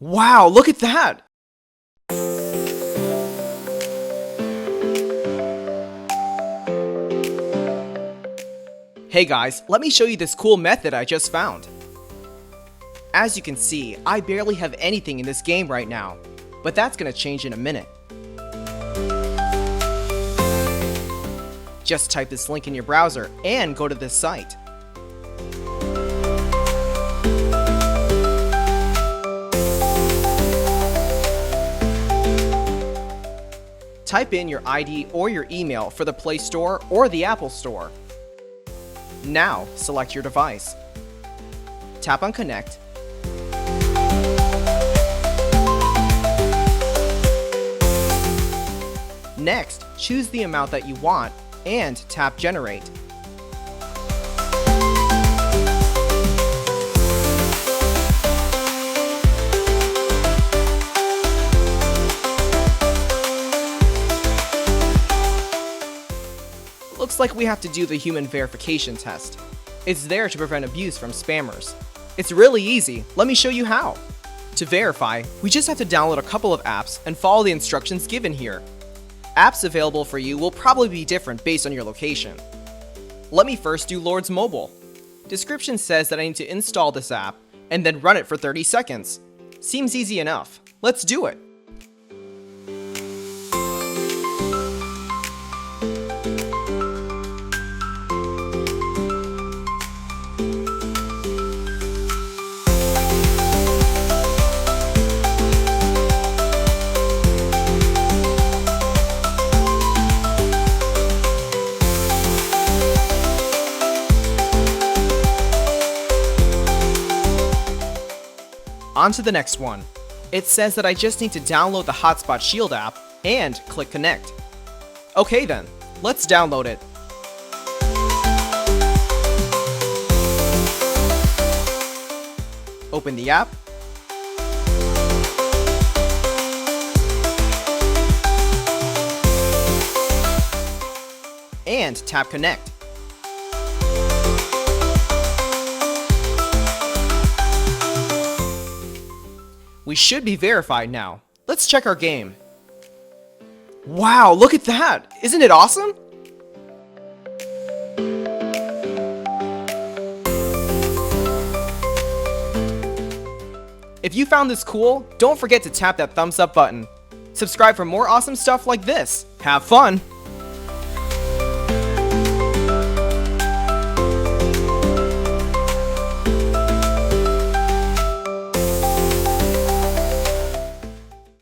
Wow, look at that! Hey guys, let me show you this cool method I just found. As you can see, I barely have anything in this game right now, but that's gonna change in a minute. Just type this link in your browser and go to this site. Type in your ID or your email for the Play Store or the Apple Store. Now, select your device. Tap on Connect. Next, choose the amount that you want and tap Generate. Looks like we have to do the human verification test. It's there to prevent abuse from spammers. It's really easy, let me show you how. To verify, we just have to download a couple of apps and follow the instructions given here. Apps available for you will probably be different based on your location. Let me first do Lord's Mobile. Description says that I need to install this app and then run it for 30 seconds. Seems easy enough. Let's do it. On to the next one. It says that I just need to download the Hotspot Shield app and click Connect. Okay then, let's download it. Open the app. And tap Connect. We should be verified now. Let's check our game. Wow, look at that! Isn't it awesome? If you found this cool, don't forget to tap that thumbs up button. Subscribe for more awesome stuff like this. Have fun!